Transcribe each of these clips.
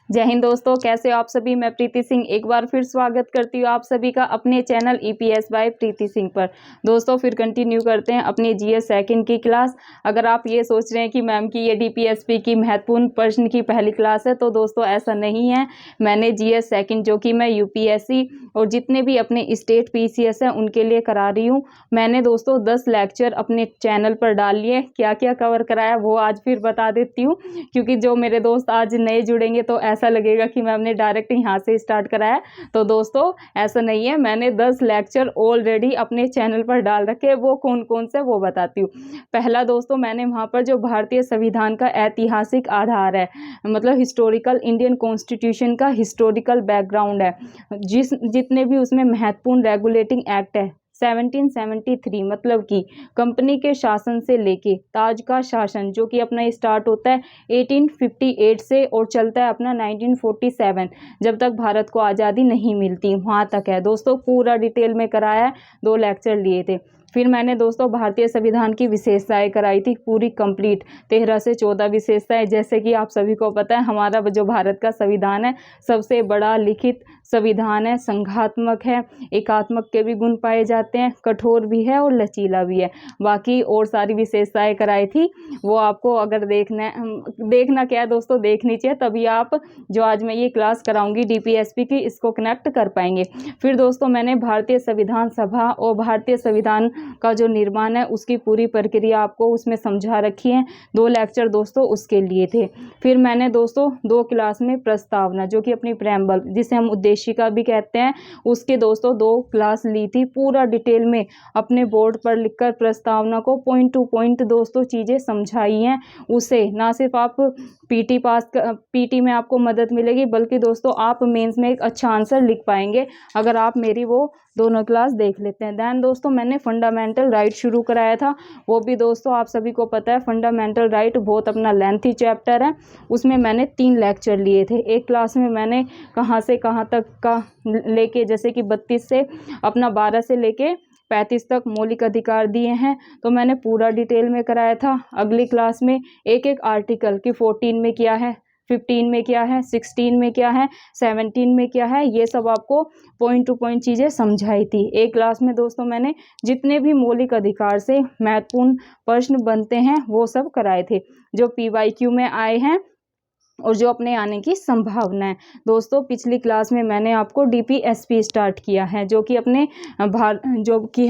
जय हिंद दोस्तों, कैसे हो आप सभी। मैं प्रीति सिंह एक बार फिर स्वागत करती हूँ आप सभी का अपने चैनल ईपीएस बाय प्रीति सिंह पर। दोस्तों फिर कंटिन्यू करते हैं अपनी जीएस सेकंड की क्लास। अगर आप ये सोच रहे हैं कि मैम की ये डीपीएसपी की महत्वपूर्ण प्रश्न की पहली क्लास है, तो दोस्तों ऐसा नहीं है। मैंने जीएस सेकंड जो कि मैं यूपीएससी और जितने भी अपने स्टेट पीसीएस हैं उनके लिए करा रही हूँ। मैंने दोस्तों 10 लेक्चर अपने चैनल पर डाल लिए। क्या क्या कवर कराया वो आज फिर बता देती हूँ, क्योंकि जो मेरे दोस्त आज नए जुड़ेंगे तो ऐसा लगेगा कि मैम ने डायरेक्ट यहाँ से स्टार्ट कराया। तो दोस्तों ऐसा नहीं है, मैंने 10 लेक्चर ऑलरेडी अपने चैनल पर डाल रखे। वो कौन कौन से वो बताती हूँ। पहला दोस्तों, मैंने वहाँ पर जो भारतीय संविधान का ऐतिहासिक आधार है, मतलब हिस्टोरिकल इंडियन कॉन्स्टिट्यूशन का हिस्टोरिकल बैकग्राउंड है, जितने भी उसमें महत्वपूर्ण रेगुलेटिंग एक्ट है 1773, मतलब कि कंपनी के शासन से लेके ताज का शासन जो कि अपना स्टार्ट होता है 1858 से और चलता है अपना 1947, जब तक भारत को आज़ादी नहीं मिलती वहाँ तक है दोस्तों। पूरा डिटेल में कराया है, 2 लेक्चर लिए थे। फिर मैंने दोस्तों भारतीय संविधान की विशेषताएं कराई थी पूरी कंप्लीट, 13 से 14 विशेषताएं। जैसे कि आप सभी को पता है हमारा जो भारत का संविधान है सबसे बड़ा लिखित संविधान है, संघात्मक है, एकात्मक के भी गुण पाए जाते हैं, कठोर भी है और लचीला भी है। बाकी और सारी विशेषताएं कराई थी, वो आपको अगर देखना क्या है दोस्तों, देखनी चाहिए, तभी आप जो आज मैं ये क्लास कराऊंगी डीपीएसपी की इसको कनेक्ट कर पाएंगे। फिर दोस्तों मैंने भारतीय संविधान सभा और भारतीय संविधान का जो निर्माण है उसकी पूरी प्रक्रिया आपको उसमें समझा रखी है। 2 लेक्चर दोस्तों उसके लिए थे। फिर मैंने दोस्तों 2 क्लास में प्रस्तावना जो कि अपनी प्रेम्बल जिसे हम उद्देशिका भी कहते हैं उसके दोस्तों 2 क्लास ली थी। पूरा डिटेल में अपने बोर्ड पर लिखकर प्रस्तावना को पॉइंट टू पॉइंट दोस्तों चीज़ें समझाई हैं। उसे ना सिर्फ आप पीटी में आपको मदद मिलेगी, बल्कि दोस्तों आप मेंस में एक अच्छा आंसर लिख पाएंगे अगर आप मेरी वो दोनों क्लास देख लेते हैं। दैन दोस्तों मैंने फंडामेंटल राइट शुरू कराया था। वो भी दोस्तों आप सभी को पता है फंडामेंटल राइट बहुत अपना लेंथी चैप्टर है, उसमें मैंने 3 लेक्चर लिए थे। एक क्लास में मैंने कहाँ से कहाँ तक का लेके, जैसे कि 32 से अपना 12 से लेके 35 तक मौलिक अधिकार दिए हैं, तो मैंने पूरा डिटेल में कराया था। अगली क्लास में एक एक आर्टिकल कि 14 में क्या है, 15 में क्या है, 16 में क्या है, 17 में क्या है, ये सब आपको पॉइंट टू पॉइंट चीज़ें समझाई थी। एक क्लास में दोस्तों मैंने जितने भी मौलिक अधिकार से महत्वपूर्ण प्रश्न बनते हैं वो सब कराए थे, जो पीवाईक्यू में आए हैं और जो अपने आने की संभावना है। दोस्तों पिछली क्लास में मैंने आपको डीपीएसपी स्टार्ट किया है, जो कि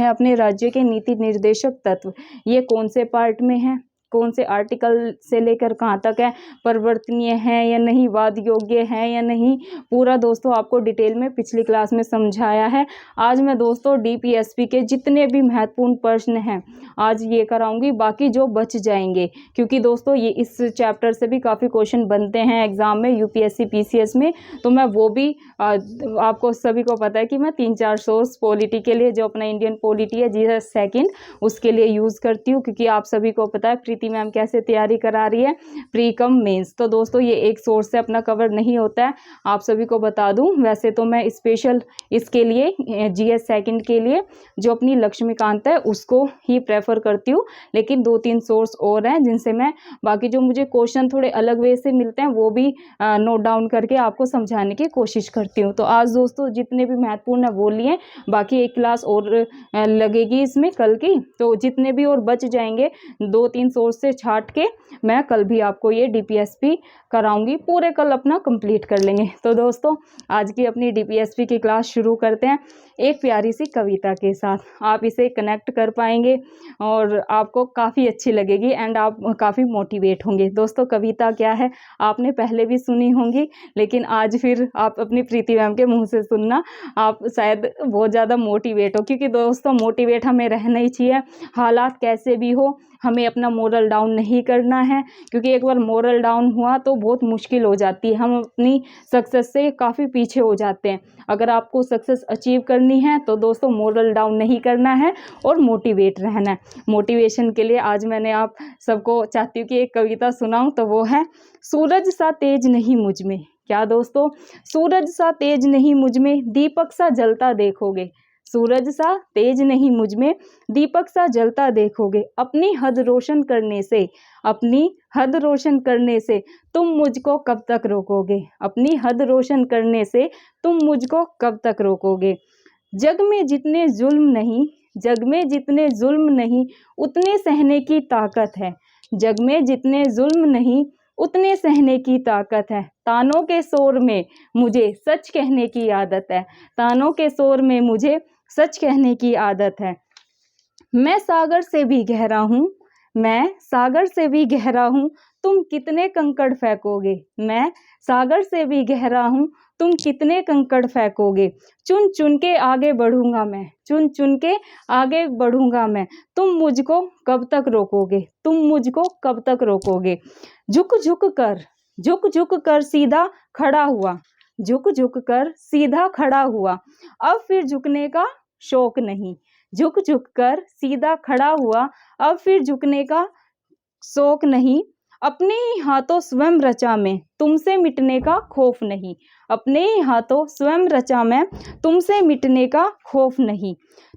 अपने राज्य के नीति निर्देशक तत्व, ये कौन से पार्ट में है, कौन से आर्टिकल से लेकर कहाँ तक है, परिवर्तनीय है या नहीं, वाद योग्य है या नहीं, पूरा दोस्तों आपको डिटेल में पिछली क्लास में समझाया है। आज मैं दोस्तों डीपीएसपी के जितने भी महत्वपूर्ण प्रश्न हैं आज ये कराऊंगी, बाकी जो बच जाएंगे, क्योंकि दोस्तों ये इस चैप्टर से भी काफ़ी क्वेश्चन बनते हैं एग्जाम में यूपीएससी पीसीएस में, तो मैं वो भी आपको सभी को पता है कि मैं 3-4 सोर्स पॉलिटी के लिए, जो अपना इंडियन पॉलिटी है जीएस सेकंड, उसके लिए यूज़ करती हूँ, क्योंकि आप सभी को पता है प्रीति मैम कैसे तैयारी करा रही है प्री कम मेंस। तो दोस्तों ये एक सोर्स से अपना कवर नहीं होता है, आप सभी को बता दूं। वैसे तो मैं स्पेशल इसके लिए जीएस सेकंड के लिए जो अपनी लक्ष्मीकांत है उसको ही प्रेफर करती हूँ, लेकिन 2-3 सोर्स और हैं जिनसे मैं बाकी जो मुझे क्वेश्चन थोड़े अलग वे से मिलते हैं वो भी नोट डाउन करके आपको समझाने की कोशिश करती हूँ। तो आज दोस्तों जितने भी महत्वपूर्ण है वो लिए, बाकी एक क्लास और लगेगी इसमें कल की, तो जितने भी और बच जाएंगे 2-3 सोर्स से छाट के मैं कल भी आपको ये डीपीएसपी कराऊंगी, पूरे कल अपना कंप्लीट कर लेंगे। तो दोस्तों आज की अपनी डीपीएसपी की क्लास शुरू करते हैं एक प्यारी सी कविता के साथ। आप इसे कनेक्ट कर पाएंगे और आपको काफ़ी अच्छी लगेगी एंड आप काफ़ी मोटिवेट होंगे। दोस्तों कविता क्या है आपने पहले भी सुनी होंगी, लेकिन आज फिर आप अपनी प्रीति मैम के मुंह से सुनना, आप शायद बहुत ज़्यादा मोटिवेट हो, क्योंकि दोस्तों मोटिवेट हमें रहना ही चाहिए, हालात कैसे भी हो हमें अपना मोरल डाउन नहीं करना है, क्योंकि एक बार मोरल डाउन हुआ तो बहुत मुश्किल हो जाती है, हम अपनी सक्सेस से काफ़ी पीछे हो जाते हैं। अगर आपको सक्सेस अचीव करनी है तो दोस्तों मोरल डाउन नहीं करना है और मोटिवेट रहना है। मोटिवेशन के लिए आज मैंने आप सबको चाहती हूँ कि एक कविता सुनाऊं, तो वो है सूरज सा तेज नहीं मुझ में। क्या दोस्तों, सूरज सा तेज नहीं मुझ में, दीपक सा जलता देखोगे, सूरज सा तेज नहीं मुझ में, दीपक सा जलता देखोगे। अपनी हद रोशन करने से, अपनी हद रोशन करने से तुम मुझको कब तक रोकोगे। अपनी हद रोशन करने से तुम मुझको कब तक रोकोगे। जग में जितने जुल्म नहीं, जग में जितने जुल्म नहीं, उतने सहने की ताकत है। जग में जितने जुल्म नहीं, उतने सहने की ताकत है। तानों के शोर में मुझे सच कहने की आदत है। तानों के शोर में मुझे सच कहने की आदत है। मैं सागर से भी गहरा हूँ, मैं सागर से भी गहरा हूँ, तुम कितने कंकड़ फेंकोगे। मैं सागर से भी गहरा हूँ, तुम कितने कंकड़ फेंकोगे। चुन चुन के आगे बढ़ूंगा मैं, चुन चुन के आगे बढ़ूंगा मैं, तुम मुझको कब तक रोकोगे। तुम मुझको कब तक रोकोगे। झुक झुक कर, झुक झुक कर सीधा खड़ा हुआ, झुक झुक कर सीधा खड़ा हुआ, अब फिर झुकने का शौक नहीं। झुक झुक कर सीधा खड़ा हुआ, अब फिर झुकने का शौक नहीं। अपने ही हाथों स्वयं रचा मैं, तुमसे मिटने का खौफ नहीं। अपने ही हाथों स्वयं रचा मैं, तुमसे मिटने का खौफ नहीं।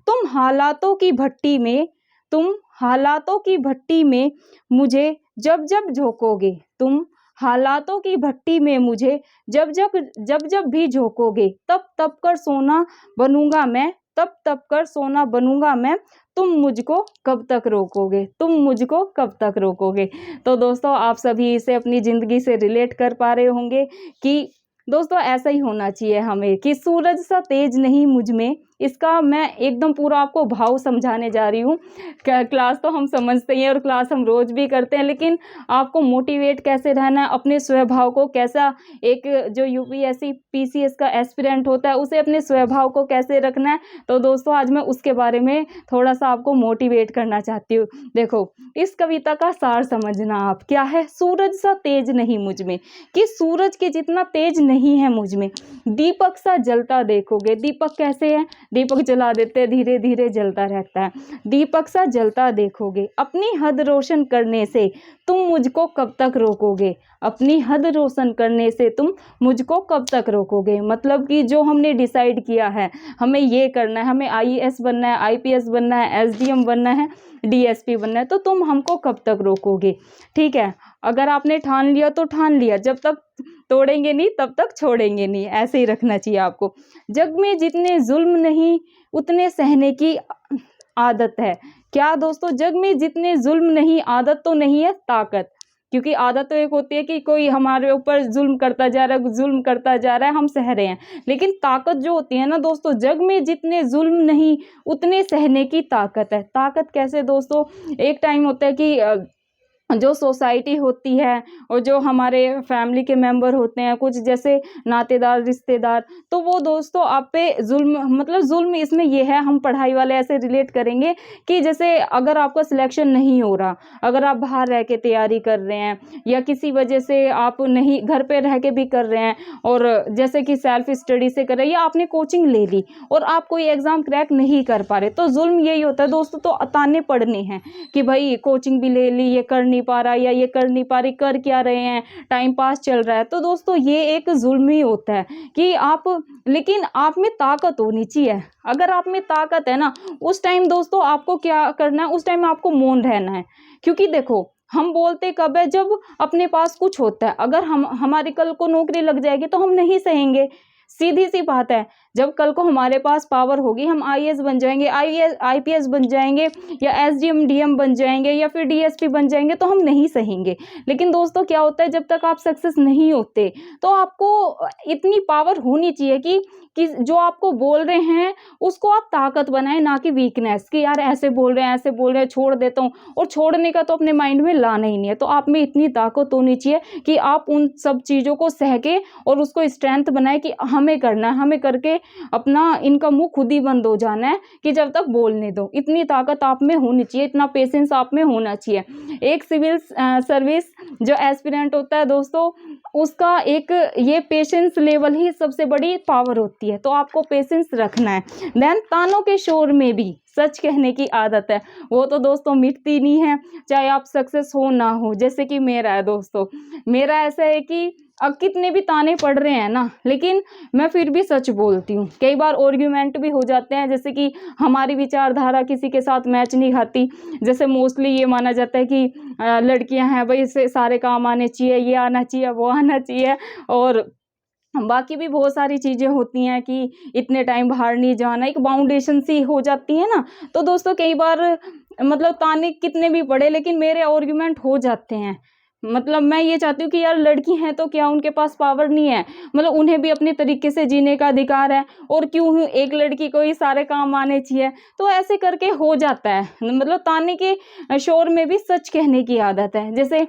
तुम हालातों की भट्टी में, तुम हालातों की भट्टी में मुझे जब जब झोंकोगे। तुम हालातों की भट्टी में मुझे जब जब भी झोंकोगे, तब तब कर सोना बनूंगा मैं, तब तब कर सोना बनूंगा मैं, तुम मुझको कब तक रोकोगे। तुम मुझको कब तक रोकोगे। तो दोस्तों आप सभी इसे अपनी ज़िंदगी से रिलेट कर पा रहे होंगे कि दोस्तों ऐसा ही होना चाहिए हमें कि सूरज सा तेज नहीं मुझ में। इसका मैं एकदम पूरा आपको भाव समझाने जा रही हूँ। क्लास तो हम समझते ही हैं और क्लास हम रोज़ भी करते हैं, लेकिन आपको मोटिवेट कैसे रहना है, अपने स्वभाव को कैसा, एक जो यूपीएससी पीसीएस का एस्पिरेंट होता है उसे अपने स्वभाव को कैसे रखना है, तो दोस्तों आज मैं उसके बारे में थोड़ा सा आपको मोटिवेट करना चाहती हूँ। देखो इस कविता का सार समझना आप, क्या है, सूरज सा तेज नहीं मुझ में, कि सूरज के जितना तेज नहीं है मुझ में। दीपक सा जलता देखोगे। दीपक कैसे है, दीपक जला देते धीरे धीरे जलता रहता है। दीपक सा जलता देखोगे। अपनी हद रोशन करने से तुम मुझको कब तक रोकोगे। अपनी हद रोशन करने से तुम मुझको कब तक रोकोगे। मतलब कि जो हमने डिसाइड किया है, हमें ये करना है, हमें आईएएस बनना है, आईपीएस बनना है, एसडीएम बनना है, डीएसपी बनना है, तो तुम हमको कब तक रोकोगे। ठीक है, अगर आपने ठान लिया तो ठान लिया, जब तक तोड़ेंगे नहीं तब तक छोड़ेंगे नहीं, ऐसे ही रखना चाहिए आपको। जग में जितने जुल्म नहीं, उतने सहने की आदत है। क्या दोस्तों, जग में जितने जुल्म नहीं, आदत तो नहीं है, ताकत। क्योंकि आदत तो एक होती है कि कोई हमारे ऊपर जुल्म करता जा रहा है, जुल्म करता जा रहा है, हम सह रहे हैं। लेकिन ताकत जो होती है ना दोस्तों, जग में जितने जुल्म नहीं, उतने सहने की ताकत है। ताकत कैसे दोस्तों, एक टाइम होता है कि जो सोसाइटी होती है और जो हमारे फैमिली के मेंबर होते हैं, कुछ जैसे नातेदार रिश्तेदार, तो वो दोस्तों आप पे जुल्म, मतलब जुल्म इसमें ये है, हम पढ़ाई वाले ऐसे रिलेट करेंगे कि जैसे अगर आपका सिलेक्शन नहीं हो रहा, अगर आप बाहर रह के तैयारी कर रहे हैं या किसी वजह से आप नहीं घर पे रह के भी कर रहे हैं, और जैसे कि सेल्फ स्टडी से कर रहे हैं या आपने कोचिंग ले ली और आप कोई एग्ज़ाम क्रैक नहीं कर पा रहे, तो जुल्म यही होता है दोस्तों। तो ताने पड़ने हैं कि भाई कोचिंग भी ले ली, ये कर नहीं पा रहा या ये कर नहीं पा रही, कर क्या रहे हैं, टाइम पास चल रहा है। तो दोस्तों ये एक जुल्म ही होता है कि आप, लेकिन आप में ताकत होनी चाहिए। अगर आप में ताकत है ना, उस टाइम दोस्तों आपको क्या करना है, उस टाइम आपको मौन रहना है। क्योंकि देखो हम बोलते कब है, जब अपने पास कुछ होता है। अगर हमारी कल को नौकरी लग जाएगी तो हम नहीं सहेंगे, सीधी सी बात है। जब कल को हमारे पास पावर होगी, हम आईएएस बन जाएंगे, आईपीएस बन जाएंगे, या एसडीएम डीएम बन जाएंगे, या फिर डीएसपी बन जाएंगे, तो हम नहीं सहेंगे। लेकिन दोस्तों क्या होता है, जब तक आप सक्सेस नहीं होते तो आपको इतनी पावर होनी चाहिए कि जो आपको बोल रहे हैं उसको आप ताकत बनाएं, ना कि वीकनेस, कि यार ऐसे बोल रहे हैं, ऐसे बोल रहे हैं, छोड़ देता हूँ। और छोड़ने का तो अपने माइंड में लाना ही नहीं है। तो आप में इतनी ताकत होनी चाहिए कि आप उन सब चीज़ों को सह के और उसको स्ट्रेंथ बनाए कि हमें करना है, हमें करके अपना इनका मुंह खुद ही बंद हो जाना है कि जब तक बोलने दो। इतनी ताकत आप में होनी चाहिए, इतना पेशेंस आप में होना चाहिए। एक सिविल सर्विस जो एस्पिरेंट होता है दोस्तों, उसका एक ये पेशेंस लेवल ही सबसे बड़ी पावर होती है। तो आपको पेशेंस रखना है। देन तानों के शोर में भी सच कहने की आदत है, वो तो दोस्तों मिटती नहीं है, चाहे आप सक्सेस हो ना हो। जैसे कि मेरा है दोस्तों, मेरा ऐसा है कि कितने भी ताने पड़ रहे हैं ना, लेकिन मैं फिर भी सच बोलती हूँ। कई बार आर्ग्यूमेंट भी हो जाते हैं, जैसे कि हमारी विचारधारा किसी के साथ मैच नहीं खाती। जैसे मोस्टली ये माना जाता है कि लड़कियां हैं भाई, इससे सारे काम आने चाहिए, ये आना चाहिए, वो आना चाहिए, और बाकी भी बहुत सारी चीज़ें होती हैं कि इतने टाइम बाहर नहीं जाना, एक बाउंडेशन सी हो जाती है ना। तो दोस्तों कई बार मतलब ताने कितने भी पड़े, लेकिन मेरे आर्ग्यूमेंट हो जाते हैं। मतलब मैं ये चाहती हूँ कि यार लड़की हैं तो क्या उनके पास पावर नहीं है, मतलब उन्हें भी अपने तरीके से जीने का अधिकार है, और क्यों ही एक लड़की को ही सारे काम आने चाहिए। तो ऐसे करके हो जाता है, मतलब ताने के शोर में भी सच कहने की आदत है। जैसे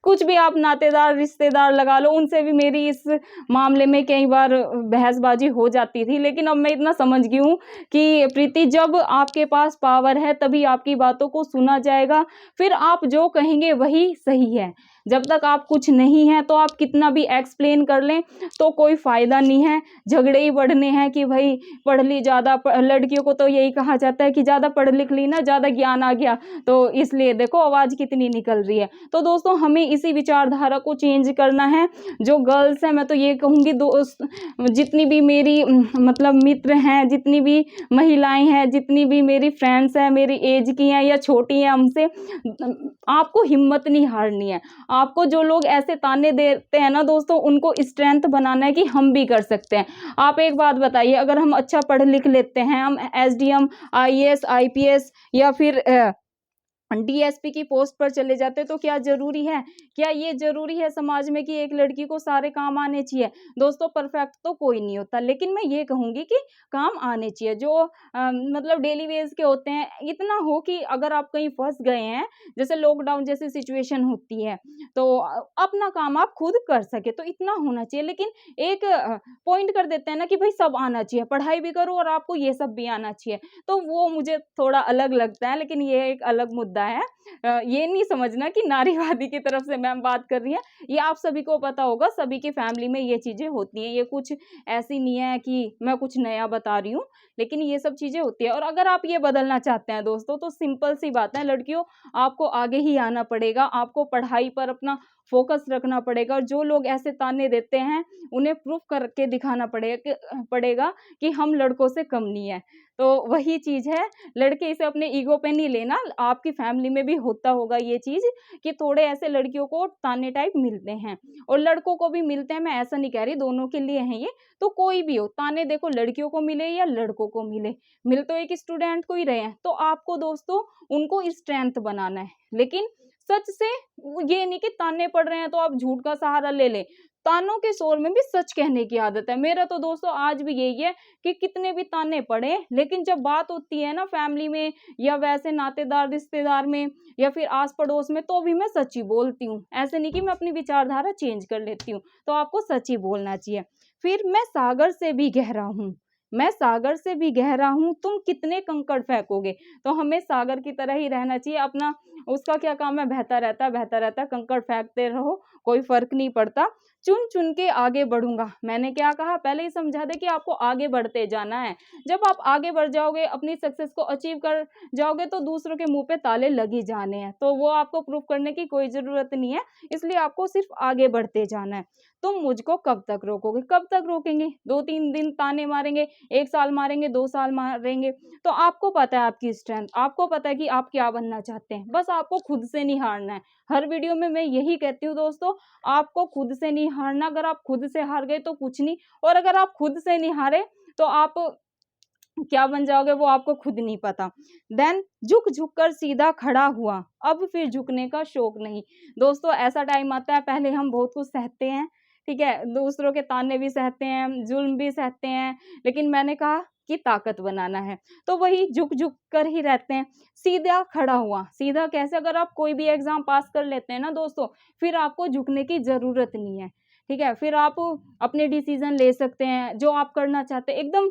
कुछ भी आप नातेदार रिश्तेदार लगा लो, उनसे भी मेरी इस मामले में कई बार बहसबाजी हो जाती थी, लेकिन अब मैं इतना समझ गई हूँ कि प्रीति, जब आपके पास पावर है तभी आपकी बातों को सुना जाएगा, फिर आप जो कहेंगे वही सही है। जब तक आप कुछ नहीं है तो आप कितना भी एक्सप्लेन कर लें तो कोई फायदा नहीं है, झगड़े ही बढ़ने हैं कि भाई पढ़ ली ज़्यादा, लड़कियों को तो यही कहा जाता है कि ज़्यादा पढ़ लिख ली ना, ज़्यादा ज्ञान आ गया, तो इसलिए देखो आवाज़ कितनी निकल रही है। तो दोस्तों हमें इसी विचारधारा को चेंज करना है। जो गर्ल्स हैं, मैं तो ये कहूँगी, दोस्त जितनी भी मेरी मतलब मित्र हैं, जितनी भी महिलाएं हैं, जितनी भी मेरी फ्रेंड्स हैं, मेरी एज की हैं या छोटी हैं हमसे, आपको हिम्मत नहीं हारनी है। आपको जो लोग ऐसे ताने देते हैं ना दोस्तों, उनको स्ट्रेंथ बनाना है कि हम भी कर सकते हैं। आप एक बात बताइए, अगर हम अच्छा पढ़ लिख लेते हैं, हम एसडीएम, आईएएस, आईपीएस या फिर डीएसपी की पोस्ट पर चले जाते, तो क्या जरूरी है, क्या ये जरूरी है समाज में कि एक लड़की को सारे काम आने चाहिए? दोस्तों परफेक्ट तो कोई नहीं होता, लेकिन मैं ये कहूंगी कि काम आने चाहिए, जो मतलब डेली वेज के होते हैं। इतना हो कि अगर आप कहीं फंस गए हैं, जैसे लॉकडाउन जैसी सिचुएशन होती है, तो अपना काम आप खुद कर सके, तो इतना होना चाहिए। लेकिन एक पॉइंट कर देते हैं ना कि भाई सब आना चाहिए, पढ़ाई भी करो और आपको ये सब भी आना चाहिए, तो वो मुझे थोड़ा अलग लगता है। लेकिन ये एक अलग मुद्दा है। ये नहीं समझना कि नारीवादी की तरफ से मैम बात कर रही हैं, ये आप सभी को पता होगा, सभी की फैमिली में ये चीजें होती हैं, ये कुछ ऐसी नहीं है कि मैं कुछ नया बता रही हूँ, लेकिन ये सब चीजें होती है। और अगर आप ये बदलना चाहते हैं दोस्तों, तो सिंपल सी बात है लड़कियों, आपको आगे ही आना पड़ेगा, आपको पढ़ाई पर अपना फोकस रखना पड़ेगा। और जो लोग ऐसे ताने देते हैं, उन्हें प्रूफ करके दिखाना पड़ेगा कि हम लड़कों से कम नहीं है। तो वही चीज है, लड़के इसे अपने ईगो पे नहीं लेना। आपकी फैमिली में भी होता होगा ये चीज कि थोड़े ऐसे लड़कियों को ताने टाइप मिलते हैं, और लड़कों को भी मिलते हैं। मैं ऐसा नहीं कह रही, दोनों के लिए है ये। तो कोई भी हो, ताने देखो लड़कियों को मिले या लड़कों को मिले, मिल तो एक स्टूडेंट को ही रहे हैं। तो आपको दोस्तों उनको स्ट्रेंथ बनाना है, लेकिन सच से। ये नहीं कि ताने पड़ रहे हैं तो आप झूठ का सहारा ले लें। तानों के शोर में भी सच कहने की आदत है। मेरा तो दोस्तों आज भी यही है कि कितने भी ताने पड़े, लेकिन जब बात होती है ना फैमिली में या वैसे नातेदार रिश्तेदार में या फिर आस पड़ोस में, तो भी मैं सच ही बोलती हूँ। ऐसे नहीं कि मैं अपनी विचारधारा चेंज कर लेती हूँ। तो आपको सच ही बोलना चाहिए। फिर मैं सागर से भी गहरा हूँ, मैं सागर से भी गहरा हूँ, तुम कितने कंकड़ फेंकोगे। तो हमें सागर की तरह ही रहना चाहिए। अपना उसका क्या काम है, बहता रहता बहता रहता, कंकड़ फेंकते रहो, कोई फर्क नहीं पड़ता। चुन चुन के आगे बढ़ूंगा। मैंने क्या कहा, पहले ही समझा दे कि आपको आगे बढ़ते जाना है। जब आप आगे बढ़ जाओगे, अपनी सक्सेस को अचीव कर जाओगे, तो दूसरों के मुंह पे ताले लग ही जाने हैं, तो वो आपको प्रूफ करने की कोई जरूरत नहीं है। इसलिए आपको सिर्फ आगे बढ़ते जाना है। तुम मुझको कब तक रोकोगे, कब तक रोकेंगे? 2-3 दिन ताने मारेंगे, 1 साल मारेंगे, 2 साल मारेंगे, तो आपको पता है आपकी स्ट्रेंथ, आपको पता है कि आप क्या बनना चाहते हैं। बस आपको खुद से नहीं हारना है। हर वीडियो में मैं यही कहती हूँ दोस्तों, आपको खुद से नहीं हारना। अगर आप खुद से हार गए तो कुछ नहीं, और अगर आप खुद से नहीं हारे तो आप क्या बन जाओगे वो आपको खुद नहीं पता। देन झुक झुक कर सीधा खड़ा हुआ, अब फिर झुकने का शौक नहीं। दोस्तों ऐसा टाइम आता है, पहले हम बहुत कुछ सहते हैं, ठीक है, दूसरों के ताने भी सहते हैं, जुल्म भी सहते हैं, लेकिन मैंने कहा कि ताकत बनाना है, तो वही झुक झुक कर ही रहते हैं। सीधा खड़ा हुआ, सीधा कैसे? अगर आप कोई भी एग्जाम पास कर लेते हैं ना दोस्तों, फिर आपको झुकने की जरूरत नहीं है, ठीक है। फिर आप अपने डिसीजन ले सकते हैं, जो आप करना चाहते हैं एकदम।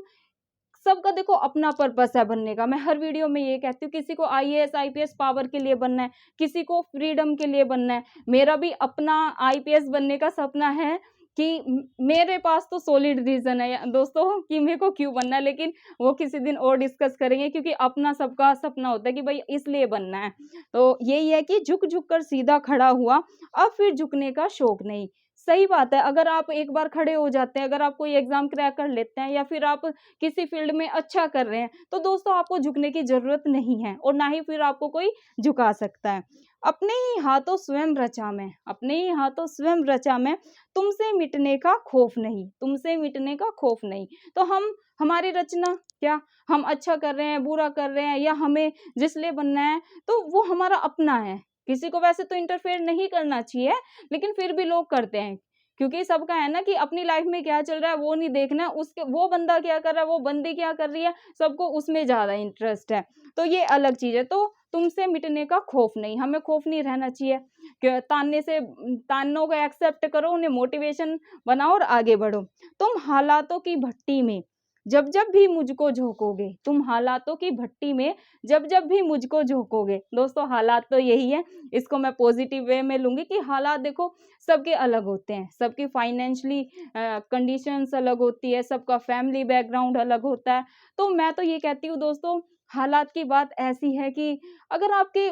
सबका देखो अपना पर्पस है बनने का। मैं हर वीडियो में ये कहती हूँ, किसी को आईएएस आईपीएस पावर के लिए बनना है, किसी को फ्रीडम के लिए बनना है। मेरा भी अपना आईपीएस बनने का सपना है कि मेरे पास तो सॉलिड रीजन है दोस्तों कि मेरे को क्यों बनना है, लेकिन वो किसी दिन और डिस्कस करेंगे, क्योंकि अपना सबका सपना होता है कि भाई इसलिए बनना है। तो यही है कि झुक झुक कर सीधा खड़ा हुआ, अब फिर झुकने का शौक नहीं। सही बात है, अगर आप एक बार खड़े हो जाते हैं, अगर आप कोई एग्ज़ाम क्रैक कर लेते हैं या फिर आप किसी फ़ील्ड में अच्छा कर रहे हैं, तो दोस्तों आपको झुकने की ज़रूरत नहीं है और ना ही फिर आपको कोई झुका सकता है। अपने ही हाथों स्वयं रचा मैं, अपने ही हाथों स्वयं रचा मैं, तुमसे मिटने का खौफ़ नहीं, तुमसे मिटने का खौफ़ नहीं। तो हम हमारी रचना क्या, हम अच्छा कर रहे हैं, बुरा कर रहे हैं या हमें जिस लिए बनना है, तो वो हमारा अपना है। किसी को वैसे तो इंटरफेयर नहीं करना चाहिए, लेकिन फिर भी लोग करते हैं। क्योंकि सबका है ना कि अपनी लाइफ में क्या चल रहा है वो नहीं देखना है, उसके वो बंदा क्या कर रहा है, वो बंदी क्या कर रही है, सबको उसमें ज़्यादा इंटरेस्ट है। तो ये अलग चीज़ है। तो तुमसे मिटने का खौफ नहीं, हमें खौफ नहीं रहना चाहिए कि तानने से तानों को एक्सेप्ट करो, उन्हें मोटिवेशन बनाओ और आगे बढ़ो। तुम हालातों की भट्टी में जब जब भी मुझको झोंकोगे, तुम हालातों की भट्टी में जब जब भी मुझको झोंकोगे। दोस्तों हालात तो यही है, इसको मैं पॉजिटिव वे में लूँगी कि हालात देखो सबके अलग होते हैं, सबकी फाइनेंशियली कंडीशंस अलग होती है, सबका फैमिली बैकग्राउंड अलग होता है। तो मैं तो ये कहती हूँ दोस्तों, हालात की बात ऐसी है कि अगर आपके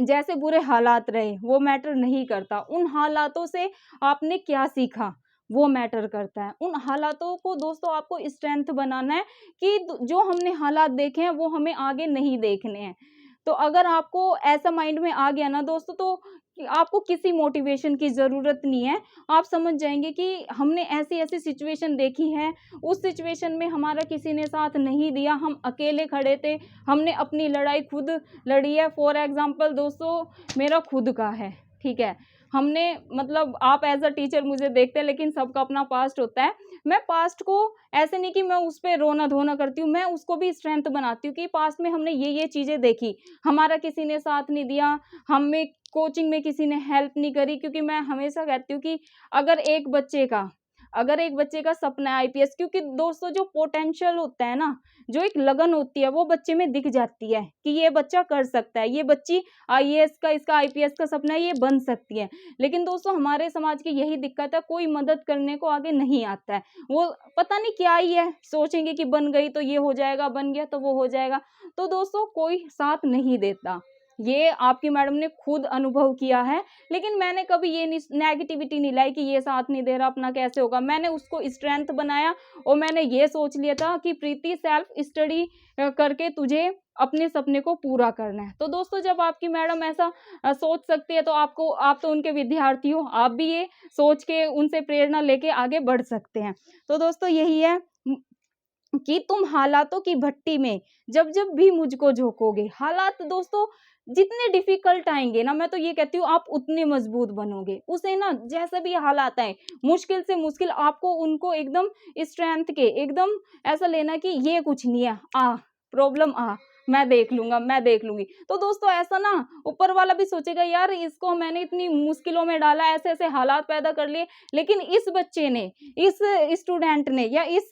जैसे बुरे हालात रहे वो मैटर नहीं करता, उन हालातों से आपने क्या सीखा वो मैटर करता है। उन हालातों को दोस्तों आपको स्ट्रेंथ बनाना है कि जो हमने हालात देखे हैं वो हमें आगे नहीं देखने हैं। तो अगर आपको ऐसा माइंड में आ गया ना दोस्तों, तो आपको किसी मोटिवेशन की ज़रूरत नहीं है। आप समझ जाएँगे कि हमने ऐसी-ऐसी सिचुएशन देखी है, उस सिचुएशन में हमारा किसी ने साथ नहीं दिया, हम अकेले खड़े थे, हमने अपनी लड़ाई खुद लड़ी है। फॉर एग्ज़ाम्पल दोस्तों मेरा खुद का है, ठीक है? हमने मतलब आप एज़ अ टीचर मुझे देखते हैं, लेकिन सबका अपना पास्ट होता है। मैं पास्ट को ऐसे नहीं कि मैं उस पे रोना-धोना करती हूँ, मैं उसको भी स्ट्रेंथ बनाती हूँ कि पास्ट में हमने ये चीज़ें देखी, हमारा किसी ने साथ नहीं दिया, हमें कोचिंग में किसी ने हेल्प नहीं करी। क्योंकि मैं हमेशा कहती हूँ कि अगर एक बच्चे का सपना है आईपीएस, क्योंकि दोस्तों जो पोटेंशियल होता है ना, जो एक लगन होती है वो बच्चे में दिख जाती है कि ये बच्चा कर सकता है, ये बच्ची आईएएस का, इसका आईपीएस का सपना है, ये बन सकती है। लेकिन दोस्तों हमारे समाज की यही दिक्कत है, कोई मदद करने को आगे नहीं आता है। वो पता नहीं क्या ही है, सोचेंगे कि बन गई तो ये हो जाएगा, बन गया तो वो हो जाएगा। तो दोस्तों कोई साथ नहीं देता। ये आपकी मैडम ने खुद अनुभव किया है, लेकिन मैंने कभी ये नहीं नेगेटिविटी नहीं लाई कि ये साथ नहीं दे रहा, अपना कैसे होगा। मैंने उसको स्ट्रेंथ बनाया और मैंने ये सोच लिया था कि प्रीति सेल्फ स्टडी करके तुझे अपने सपने को पूरा करना है। तो दोस्तों जब आपकी मैडम ऐसा सोच सकती है, तो आप तो उनके विद्यार्थी हो, आप भी ये सोच के उनसे प्रेरणा लेके आगे बढ़ सकते हैं। तो दोस्तों यही है कि तुम हालातों की भट्टी में जब जब भी मुझको झोंकोगे। हालात दोस्तों जितने डिफिकल्ट आएंगे ना, मैं तो ये कहती हूँ आप उतने मजबूत बनोगे। उसे ना जैसे भी हालात आए, मुश्किल से मुश्किल, आपको उनको एकदम स्ट्रेंथ के एकदम ऐसा लेना कि ये कुछ नहीं है, प्रॉब्लम मैं देख लूंगा, मैं देख लूंगी। तो दोस्तों ऐसा ना ऊपर वाला भी सोचेगा, यार इसको मैंने इतनी मुश्किलों में डाला, ऐसे ऐसे हालात पैदा कर लिए, लेकिन इस बच्चे ने, इस स्टूडेंट ने या इस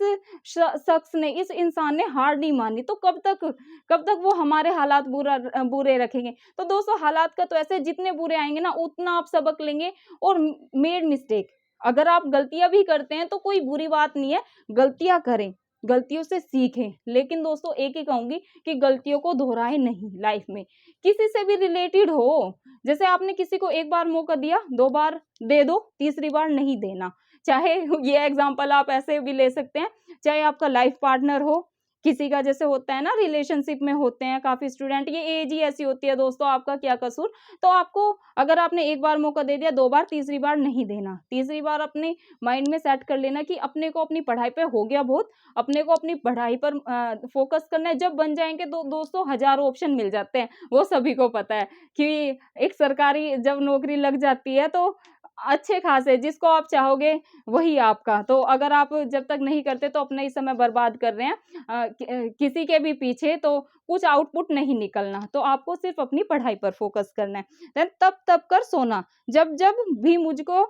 शख्स ने, इस इंसान ने हार नहीं मानी। तो कब तक वो हमारे हालात बुरे रखेंगे। तो दोस्तों हालात का तो ऐसे जितने बुरे आएंगे ना, उतना आप सबक लेंगे। और मेड मिस्टेक, अगर आप गलतियां भी करते हैं तो कोई बुरी बात नहीं है, गलतियां करें, गलतियों से सीखें। लेकिन दोस्तों एक ही कहूंगी कि गलतियों को दोहराएं नहीं लाइफ में। किसी से भी रिलेटेड हो, जैसे आपने किसी को एक बार मौका दिया, 2 बार दे दो, तीसरी बार नहीं देना। चाहे ये एग्जांपल आप ऐसे भी ले सकते हैं, चाहे आपका लाइफ पार्टनर हो, किसी का जैसे होता है ना रिलेशनशिप में होते हैं काफ़ी स्टूडेंट, ये एज ही ऐसी होती है दोस्तों, आपका क्या कसूर। तो आपको अगर आपने एक बार मौका दे दिया, 2 बार, तीसरी बार नहीं देना। तीसरी बार अपने माइंड में सेट कर लेना कि अपने को अपनी पढ़ाई पे हो गया बहुत, अपने को अपनी पढ़ाई पर फोकस करना है। जब बन जाएंगे तो दोस्तों हज़ारों ऑप्शन मिल जाते हैं, वो सभी को पता है कि एक सरकारी जब नौकरी लग जाती है तो अच्छे खासे जिसको आप चाहोगे वही आपका। तो अगर आप जब तक नहीं करते तो अपना ही समय बर्बाद कर रहे हैं किसी के भी पीछे, तो कुछ आउटपुट नहीं निकलना। तो आपको सिर्फ अपनी पढ़ाई पर फोकस करना है। देन तब तब कर सोना, जब जब भी मुझको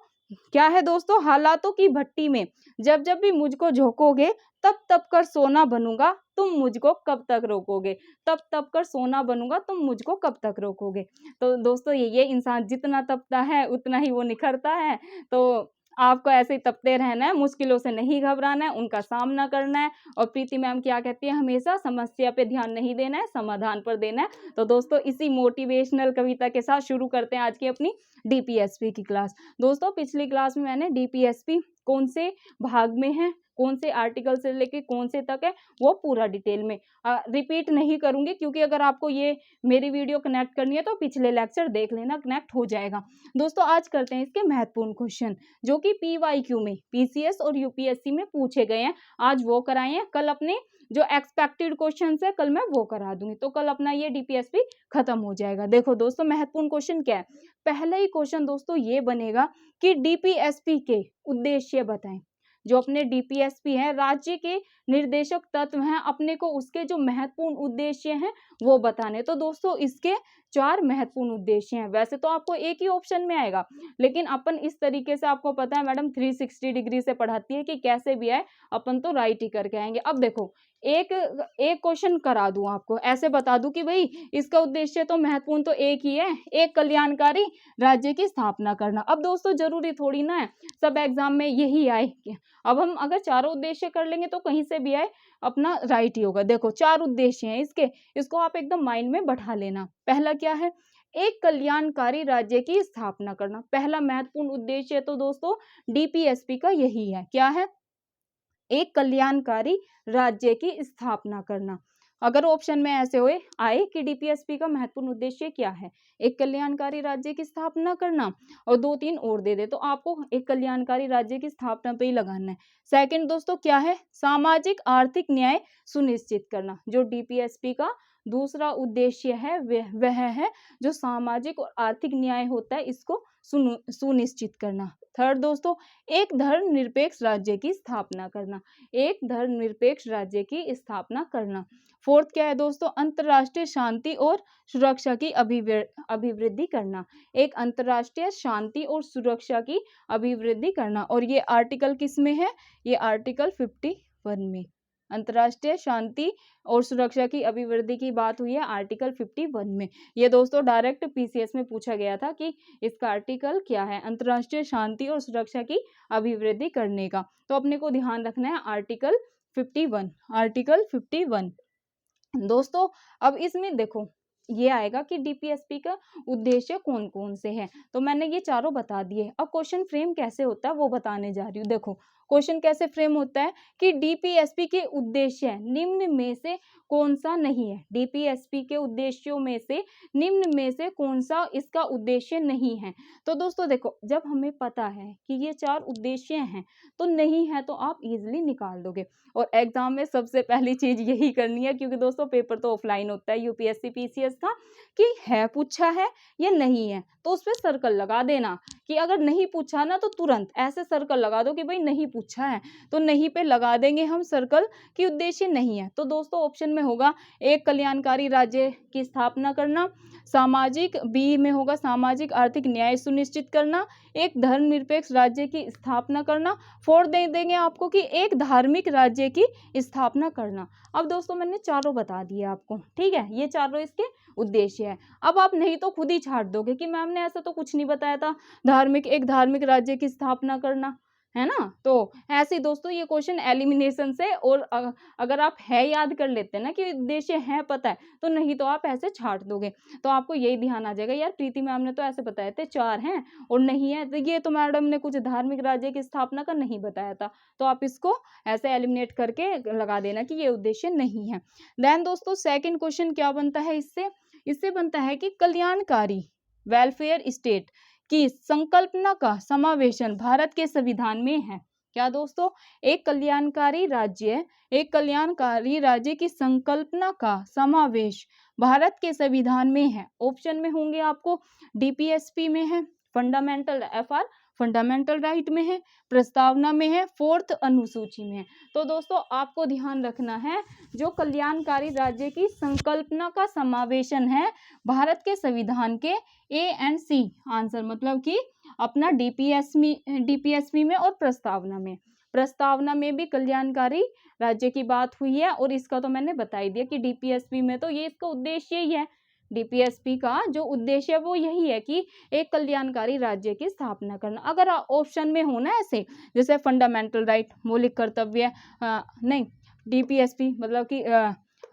क्या है दोस्तों, हालातों की भट्टी में जब जब भी मुझको झोंकोगे, तब तब कर सोना बनूंगा, तुम मुझको कब तक रोकोगे। तब तब कर सोना बनूंगा, तुम मुझको कब तक रोकोगे। तो दोस्तों ये इंसान जितना तपता है उतना ही वो निखरता है। तो आपको ऐसे ही तपते रहना है, मुश्किलों से नहीं घबराना है, उनका सामना करना है। और प्रीति मैम क्या कहती है, हमेशा समस्या पे ध्यान नहीं देना है, समाधान पर देना है। तो दोस्तों इसी मोटिवेशनल कविता के साथ शुरू करते हैं आज की अपनी डीपीएसपी की क्लास। दोस्तों पिछली क्लास में मैंने डीपीएसपी कौन से भाग में है, कौन से आर्टिकल से लेके कौन से तक है, वो पूरा डिटेल में रिपीट नहीं करूंगी, क्योंकि अगर आपको ये मेरी वीडियो कनेक्ट करनी है तो पिछले लेक्चर देख लेना, कनेक्ट हो जाएगा। दोस्तों आज करते हैं इसके महत्वपूर्ण क्वेश्चन जो कि पीवाईक्यू में, पीसीएस और यूपीएससी में पूछे गए हैं। आज वो कराए हैं, कल अपने जो एक्सपेक्टेड क्वेश्चन है कल मैं वो करा दूंगी, तो कल अपना ये डीपीएसपी खत्म हो जाएगा। देखो दोस्तों महत्वपूर्ण क्वेश्चन क्या है, पहला ही क्वेश्चन दोस्तों ये बनेगा कि डीपीएसपी के उद्देश्य बताएं। जो अपने डीपीएसपी है, राज्य के निर्देशक तत्व हैं, अपने को उसके जो महत्वपूर्ण उद्देश्य हैं वो बताने। तो दोस्तों इसके 4 महत्वपूर्ण उद्देश्य हैं। वैसे तो आपको एक ही ऑप्शन में आएगा, लेकिन अपन इस तरीके से, आपको पता है मैडम 360 डिग्री से पढ़ाती है कि कैसे भी आए अपन तो राइट ही करके आएंगे। अब देखो एक क्वेश्चन करा दूं आपको, ऐसे बता दूं कि भाई इसका उद्देश्य तो महत्वपूर्ण तो एक ही है, एक कल्याणकारी राज्य की स्थापना करना। अब दोस्तों जरूरी थोड़ी ना है सब एग्जाम में यही आए। अब हम अगर चारों उद्देश्य कर लेंगे तो कहीं से भी आए अपना राइट ही होगा। देखो 4 उद्देश्य हैं इसके, इसको आप एकदम माइंड में बैठा लेना। पहला क्या है, एक कल्याणकारी राज्य की स्थापना करना। पहला महत्वपूर्ण उद्देश्य तो दोस्तों डीपीएसपी का यही है, क्या है, एक कल्याणकारी राज्य की स्थापना करना। अगर ऑप्शन में ऐसे हुए आए कि डीपीएसपी का महत्वपूर्ण उद्देश्य क्या है, एक कल्याणकारी राज्य की स्थापना करना, और 2-3 और दे दे तो आपको एक कल्याणकारी राज्य की स्थापना पे ही लगाना है। सेकंड दोस्तों क्या है, सामाजिक आर्थिक न्याय सुनिश्चित करना। जो डीपीएसपी का दूसरा उद्देश्य है वह है जो सामाजिक और आर्थिक न्याय होता है इसको सुनिश्चित करना। थर्ड दोस्तों एक धर्मनिरपेक्ष राज्य की स्थापना करना, एक धर्मनिरपेक्ष राज्य की स्थापना करना। फोर्थ क्या है दोस्तों, अंतर्राष्ट्रीय शांति और सुरक्षा की अभिवृद्धि करना, एक अंतर्राष्ट्रीय शांति और सुरक्षा की अभिवृद्धि करना। और ये आर्टिकल किस में है, ये आर्टिकल 51 में, अंतर्राष्ट्रीय शांति और सुरक्षा की अभिवृद्धि की बात हुई है आर्टिकल 51 में। ये दोस्तों डायरेक्ट पीसीएस में पूछा गया था कि इसका आर्टिकल क्या है, अंतर्राष्ट्रीय शांति और सुरक्षा की अभिवृद्धि करने का। तो अपने को ध्यान रखना है आर्टिकल 51, आर्टिकल 51। दोस्तों अब इसमें देखो ये आएगा कि डीपीएसपी का उद्देश्य कौन कौन से हैं, तो मैंने ये चारों बता दिए। अब क्वेश्चन फ्रेम कैसे होता है वो बताने जा रही हूँ। देखो क्वेश्चन कैसे फ्रेम होता है कि डीपीएसपी के उद्देश्य निम्न में से कौन सा नहीं है, डीपीएसपी के उद्देश्यों में से निम्न में से कौन सा इसका उद्देश्य नहीं है। तो दोस्तों देखो जब हमें पता है कि ये 4 उद्देश्य हैं तो नहीं है तो आप इजीली निकाल दोगे। और एग्जाम में सबसे पहली चीज यही करनी है, क्योंकि दोस्तों पेपर तो ऑफलाइन होता है यूपीएससी पीसीएस का, कि है पूछा है या नहीं है, तो उस पर सर्कल लगा देना कि अगर नहीं पूछा ना तो तुरंत ऐसे सर्कल लगा दो कि भाई नहीं पूछा है, तो नहीं पे लगा देंगे हम सर्कल कि उद्देश्य नहीं है। तो दोस्तों ऑप्शन में होगा एक कल्याणकारी राज्य की स्थापना करना, सामाजिक बी में होगा सामाजिक आर्थिक न्याय सुनिश्चित करना, एक धर्मनिरपेक्ष राज्य की स्थापना करना, फोर्थ दे देंगे आपको कि एक धार्मिक राज्य की स्थापना करना। अब दोस्तों मैंने चारों बता दिए आपको, ठीक है, ये चारों इसके उद्देश्य है। अब आप नहीं तो खुद ही छाट दोगे कि मैम ने ऐसा तो कुछ नहीं बताया था, एक धार्मिक राज्य की स्थापना करना, है ना। तो ऐसे ही दोस्तों ये क्वेश्चन एलिमिनेशन से, और अगर आप है याद कर लेते हैं ना कि उद्देश्य है पता है, तो नहीं तो आप ऐसे छाट दोगे। तो आपको यही ध्यान आ जाएगा यार प्रीति मैम ने तो ऐसे बताए थे 4 हैं और नहीं है, तो ये तो मैडम ने कुछ धार्मिक राज्य की स्थापना का नहीं बताया था, तो आप इसको ऐसे एलिमिनेट करके लगा देना कि ये उद्देश्य नहीं है। देन दोस्तों सेकंड क्वेश्चन क्या बनता है, इससे बनता है कि कल्याणकारी वेलफेयर स्टेट की संकल्पना का समावेशन भारत के संविधान में है। क्या दोस्तों, एक कल्याणकारी राज्य की संकल्पना का समावेश भारत के संविधान में है। ऑप्शन में होंगे आपको डीपीएसपी में है, फंडामेंटल राइट में है, प्रस्तावना में है, 4th अनुसूची में है। तो दोस्तों आपको ध्यान रखना है जो कल्याणकारी राज्य की संकल्पना का समावेशन है भारत के संविधान के ए एंड सी आंसर, मतलब कि अपना डीपीएसपी में और प्रस्तावना में भी कल्याणकारी राज्य की बात हुई है। और इसका तो मैंने बता ही दिया कि डीपीएसपी में तो ये इसका उद्देश्य ही है, डीपीएसपी का जो उद्देश्य है वो यही है कि एक कल्याणकारी राज्य की स्थापना करना। अगर ऑप्शन में हो ना ऐसे, जैसे फंडामेंटल राइट, मौलिक कर्तव्य, नहीं, डीपीएसपी मतलब कि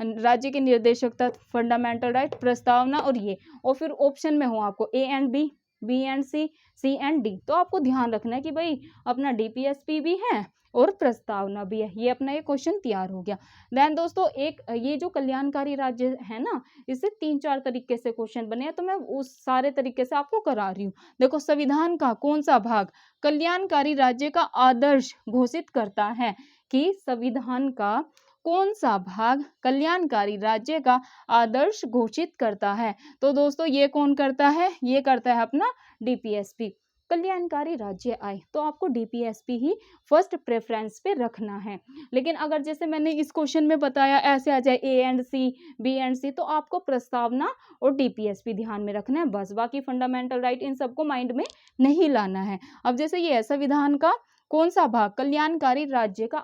राज्य के निर्देशक तत्व, फंडामेंटल राइट, प्रस्तावना और ये, और फिर ऑप्शन में हो आपको A and B and C and D, तो आपको ध्यान रखना है कि भाई अपना डीपीएसपी भी है और प्रस्तावना भी है। ये अपना ये क्वेश्चन तैयार हो गया। देन दोस्तों एक ये जो कल्याणकारी राज्य है ना, इससे 3-4 तरीके से क्वेश्चन बने हैं, तो मैं उस सारे तरीके से आपको करा रही हूँ। देखो, संविधान का कौन सा भाग कल्याणकारी राज्य का आदर्श घोषित करता है, कि संविधान का कौन सा भाग कल्याणकारी राज्य का आदर्श घोषित करता है? तो दोस्तों ये कौन करता है? ये करता है अपना डीपीएसपी। कल्याणकारी राज्य आए तो आपको डीपीएसपी ही फर्स्ट प्रेफरेंस पे रखना है। लेकिन अगर जैसे मैंने इस क्वेश्चन में बताया ऐसे आ जाए A and C, B and C, तो आपको प्रस्तावना और डीपीएसपी ध्यान में रखना है बस। बाकी फंडामेंटल राइट इन सबको माइंड में नहीं लाना है। अब जैसे ये है संविधान का कौन सा भाग कल्याणकारी राज्य का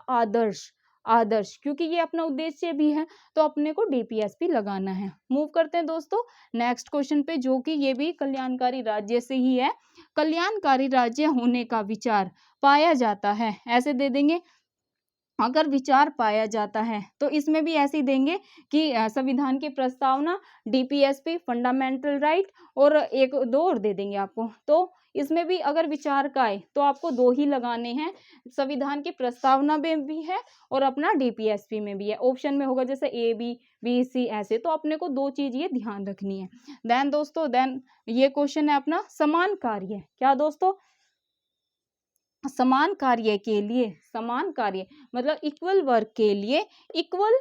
आदर्श, क्योंकि ये अपना उद्देश्य भी है, तो अपने को डीपीएसपी लगाना है। मूव करते हैं दोस्तों नेक्स्ट क्वेश्चन पे, जो कि ये भी कल्याणकारी राज्य से ही है। कल्याणकारी राज्य होने का विचार पाया जाता है, ऐसे दे देंगे। अगर विचार पाया जाता है तो इसमें भी ऐसे ही देंगे कि संविधान की प्रस्तावना, डीपीएसपी, फंडामेंटल राइट और एक दो और दे देंगे आपको। तो इसमें भी अगर विचार का आए तो आपको 2 ही लगाने हैं, संविधान की प्रस्तावना में भी है और अपना डीपीएसपी में भी है। ऑप्शन में होगा जैसे ए बी सी ऐसे, तो अपने को 2 चीज ये ध्यान रखनी है। देन दोस्तों ये क्वेश्चन है अपना समान कार्य, क्या दोस्तों? समान कार्य मतलब इक्वल वर्क के लिए इक्वल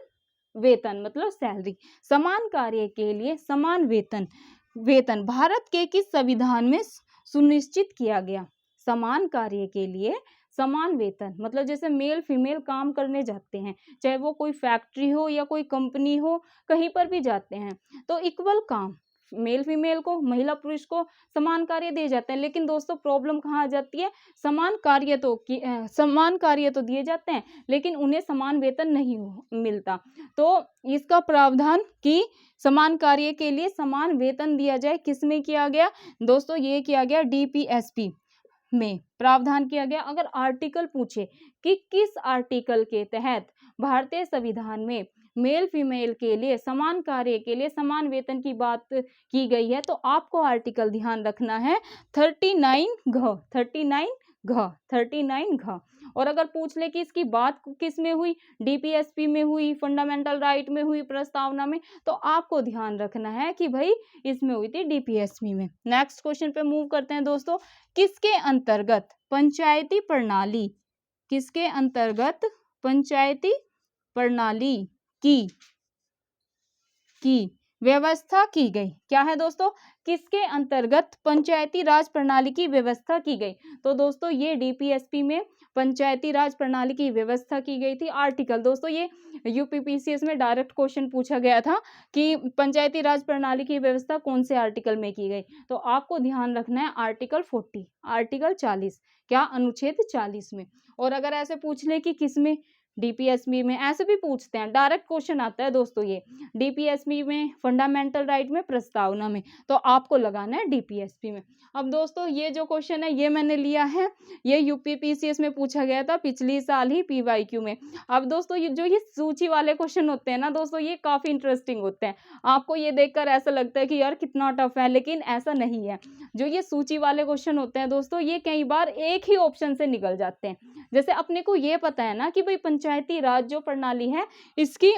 वेतन मतलब सैलरी। समान कार्य के लिए समान वेतन भारत के किस संविधान में सुनिश्चित किया गया? समान कार्य के लिए समान वेतन मतलब जैसे मेल फीमेल काम करने जाते हैं, चाहे वो कोई फैक्ट्री हो या कोई कंपनी हो, कहीं पर भी जाते हैं, तो इक्वल काम मेल फीमेल को, महिला पुरुष को समान कार्य दिए जाते हैं। लेकिन दोस्तों प्रॉब्लम कहाँ आ जाती है? समान कार्य तो दिए जाते हैं लेकिन उन्हें समान वेतन नहीं मिलता। तो इसका प्रावधान कि समान कार्य के लिए समान वेतन दिया जाए किस में किया गया दोस्तों? ये किया गया डीपीएसपी में प्रावधान किया गया। अगर आर्टिकल पूछे कि किस आर्टिकल के तहत भारतीय संविधान में मेल फीमेल के लिए समान कार्य के लिए समान वेतन की बात की गई है, तो आपको आर्टिकल ध्यान रखना है 39 घ। और अगर पूछ ले कि इसकी बात किस में हुई, डीपीएसपी में हुई, फंडामेंटल राइट में हुई, प्रस्तावना में, तो आपको ध्यान रखना है कि भाई इसमें हुई थी डीपीएसपी में। नेक्स्ट क्वेश्चन पे मूव करते हैं दोस्तों। किसके अंतर्गत पंचायती प्रणाली की व्यवस्था की गई? क्या है दोस्तों? किसके अंतर्गत पंचायती राज प्रणाली की व्यवस्था की गई? तो दोस्तों ये डीपीएसपी में पंचायती राज प्रणाली की व्यवस्था की गई थी। आर्टिकल दोस्तों ये यूपीपीसीएस में डायरेक्ट क्वेश्चन पूछा गया था कि पंचायती राज प्रणाली की व्यवस्था कौन से आर्टिकल में की गई, तो आपको ध्यान रखना है आर्टिकल 40, आर्टिकल 40, क्या अनुच्छेद 40 में। और अगर ऐसे पूछ ले कि किस में, डीपीएसपी में, ऐसे भी पूछते हैं, डायरेक्ट क्वेश्चन आता है दोस्तों ये डीपीएसपी में, फंडामेंटल राइट में, प्रस्तावना में, तो आपको लगाना है डीपीएसपी में। अब दोस्तों ये जो क्वेश्चन है ये मैंने लिया है, ये यूपीपीसीएस में पूछा गया था पिछली साल ही पीवाईक्यू में। अब दोस्तों ये सूची वाले क्वेश्चन होते हैं ना दोस्तों, ये काफी इंटरेस्टिंग होते हैं। आपको ये देखकर ऐसा लगता है कि यार कितना टफ है, लेकिन ऐसा नहीं है। जो ये सूची वाले क्वेश्चन होते हैं दोस्तों, ये कई बार एक ही ऑप्शन से निकल जाते हैं। जैसे अपने को ये पता है ना कि भाई पंचायती राज जो प्रणाली है इसकी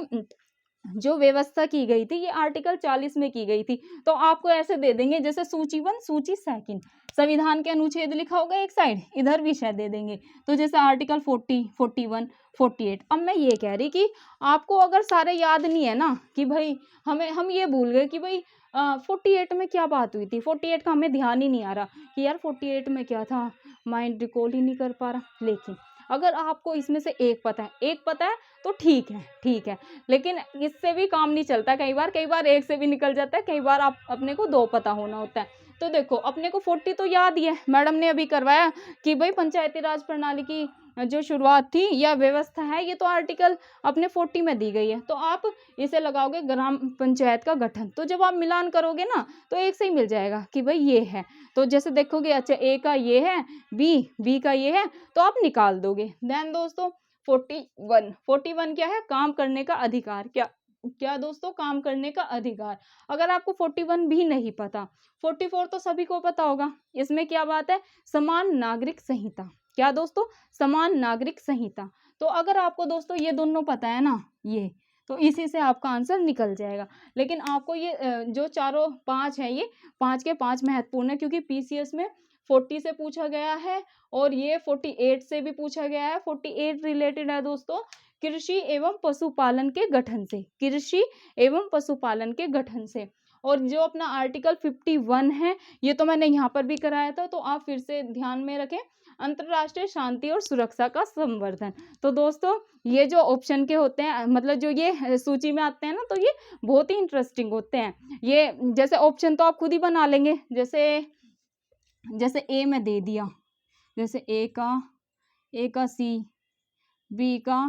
जो व्यवस्था की गई थी ये आर्टिकल 40 में की गई थी, तो आपको ऐसे दे देंगे जैसे सूची 1, सूची 2, संविधान के अनुच्छेद लिखा होगा एक साइड, इधर विषय दे देंगे। तो जैसे आर्टिकल 40, 41, 48। अब मैं ये कह रही कि आपको अगर सारे याद नहीं है ना कि भाई हम ये भूल गए कि भाई 48 में क्या बात हुई थी, 48 का हमें ध्यान ही नहीं आ रहा कि यार 48 में क्या था, माइंड रिकॉल ही नहीं कर पा रहा। लेकिन अगर आपको इसमें से एक पता है तो ठीक है, लेकिन इससे भी काम नहीं चलता। कई बार एक से भी निकल जाता है, कई बार आप अपने को 2 पता होना होता है। तो देखो अपने को 40 तो याद ही है, मैडम ने अभी करवाया कि भाई पंचायती राज प्रणाली की जो शुरुआत थी या व्यवस्था है, ये तो आर्टिकल अपने 40 में दी गई है। तो आप इसे लगाओगे ग्राम पंचायत का गठन, तो जब आप मिलान करोगे ना तो एक से ही मिल जाएगा कि भाई ये है। तो जैसे देखोगे अच्छा ए का ये है, बी का ये है, तो आप निकाल दोगे। देन दोस्तों 41 क्या है, काम करने का अधिकार। क्या क्या दोस्तों, काम करने का अधिकार। अगर आपको 41 भी नहीं पता, 44 तो सभी को पता होगा। इसमें क्या बात है, समान नागरिक संहिता। क्या दोस्तों, समान नागरिक संहिता। तो अगर आपको दोस्तों ये दोनों पता है ना, ये तो इसी से आपका आंसर निकल जाएगा। लेकिन आपको ये जो चारों 5 है, ये 5 के 5 महत्वपूर्ण है, क्योंकि पीसीएस में 40 से पूछा गया है और ये 48 से भी पूछा गया है। 48 रिलेटेड है दोस्तों कृषि एवं पशुपालन के गठन से, कृषि एवं पशुपालन के गठन से। और जो अपना आर्टिकल 51 है, ये तो मैंने यहाँ पर भी कराया था, तो आप फिर से ध्यान में रखें, अंतर्राष्ट्रीय शांति और सुरक्षा का संवर्धन। तो दोस्तों ये जो ऑप्शन के होते हैं, मतलब जो ये सूची में आते हैं ना, तो ये बहुत ही इंटरेस्टिंग होते हैं। ये जैसे ऑप्शन तो आप खुद ही बना लेंगे, जैसे ए में दे दिया, जैसे ए का सी, बी का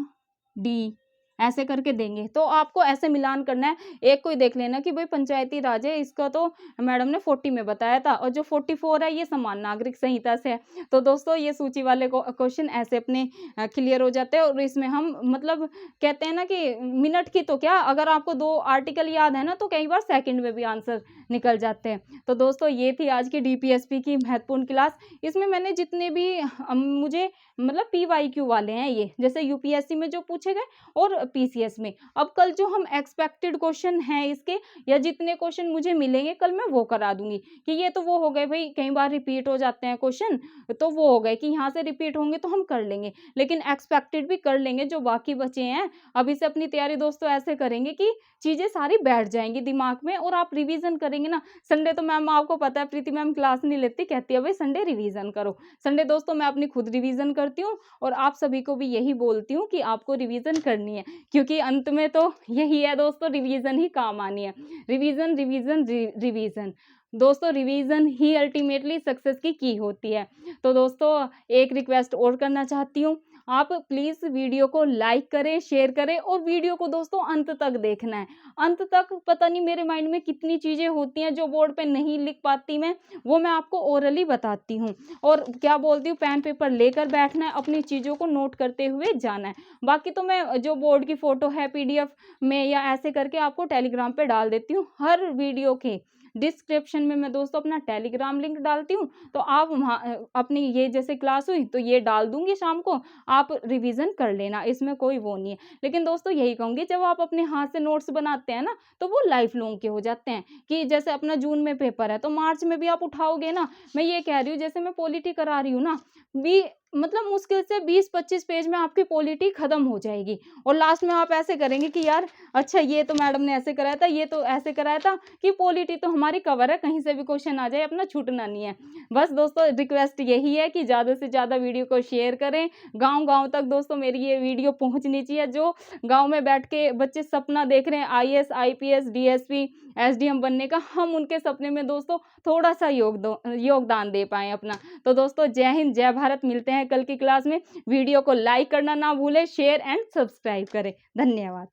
डी, ऐसे करके देंगे। तो आपको ऐसे मिलान करना है। एक को ही देख लेना कि भाई पंचायती राज है, इसका तो मैडम ने 40 में बताया था, और जो 44 है ये समान नागरिक संहिता से है। तो दोस्तों ये सूची वाले क्वेश्चन ऐसे अपने क्लियर हो जाते हैं। और इसमें हम मतलब कहते हैं ना कि मिनट की तो क्या, अगर आपको 2 आर्टिकल याद है ना, तो कई बार सेकंड में भी आंसर निकल जाते हैं। तो दोस्तों ये थी आज की डीपीएसपी की महत्वपूर्ण क्लास। इसमें मैंने जितने भी मुझे मतलब PYQ वाले हैं, ये जैसे यूपीएससी में जो पूछे गए और पीसीएस में। अब कल जो हम एक्सपेक्टेड क्वेश्चन हैं इसके, या जितने क्वेश्चन मुझे मिलेंगे कल मैं वो करा दूंगी। कि ये तो वो हो गए भाई, कई बार रिपीट हो जाते हैं क्वेश्चन, तो वो हो गए कि यहाँ से रिपीट होंगे तो हम कर लेंगे, लेकिन एक्सपेक्टेड भी कर लेंगे जो बाकी बचे हैं। अभी से अपनी तैयारी दोस्तों ऐसे करेंगे कि चीजें सारी बैठ जाएंगी दिमाग में, और आप रिवीजन करेंगे ना। संडे तो मैम आपको पता है प्रीति मैम क्लास नहीं लेती, कहती है भाई संडे रिवीजन करो। संडे दोस्तों मैं अपनी खुद रिवीजन करती हूँ, और आप सभी को भी यही बोलती हूँ कि आपको रिवीजन करनी है, क्योंकि अंत में तो यही है दोस्तों, रिवीजन ही काम आनी है। रिवीजन रिवीजन रिवीजन दोस्तों, रिवीजन ही अल्टीमेटली सक्सेस की होती है। तो दोस्तों एक रिक्वेस्ट और करना चाहती हूँ, आप प्लीज वीडियो को लाइक करें, शेयर करें, और वीडियो को दोस्तों अंत तक देखना है। अंत तक पता नहीं मेरे माइंड में कितनी चीजें होती हैं जो बोर्ड पे नहीं लिख पाती मैं, वो मैं आपको ओरली बताती हूँ। और क्या बोलती हूँ, पेन पेपर लेकर बैठना है, अपनी चीजों को नोट करते हुए जाना है। बाकी तो मैं जो बोर्ड की फोटो है PDF में या ऐसे करके आपको टेलीग्राम पे डाल देती हूँ। हर वीडियो के डिस्क्रिप्शन में मैं दोस्तों अपना टेलीग्राम लिंक डालती हूँ, तो आप वहाँ अपनी ये जैसे क्लास हुई तो ये डाल दूंगी शाम को, आप रिवीजन कर लेना, इसमें कोई वो नहीं है। लेकिन दोस्तों यही कहूंगी, जब आप अपने हाथ से नोट्स बनाते हैं ना, तो वो लाइफ लॉन्ग के हो जाते हैं। कि जैसे अपना जून में पेपर है तो मार्च में भी आप उठाओगे ना, मैं ये कह रही हूँ जैसे मैं पॉलिटी करा रही हूँ ना, भी मतलब मुश्किल से 20-25 पेज में आपकी पॉलिटी खत्म हो जाएगी, और लास्ट में आप ऐसे करेंगे कि यार अच्छा ये तो मैडम ने ऐसे कराया था, ये तो ऐसे कराया था, कि पॉलिटी तो हमारी कवर है, कहीं से भी क्वेश्चन आ जाए अपना छूटना नहीं है। बस दोस्तों रिक्वेस्ट यही है कि ज़्यादा से ज़्यादा वीडियो को शेयर करें, गांव-गांव तक दोस्तों मेरी ये वीडियो पहुंचनी चाहिए। जो गांव में बैठ के बच्चे सपना देख रहे हैं IAS IPS DSP SDM बनने का, हम उनके सपने में दोस्तों थोड़ा सा योगदान दे पाएँ अपना। तो दोस्तों जय हिंद, जय भारत, मिलते हैं कल की क्लास में। वीडियो को लाइक करना ना भूलें, शेयर एंड सब्सक्राइब करें। धन्यवाद।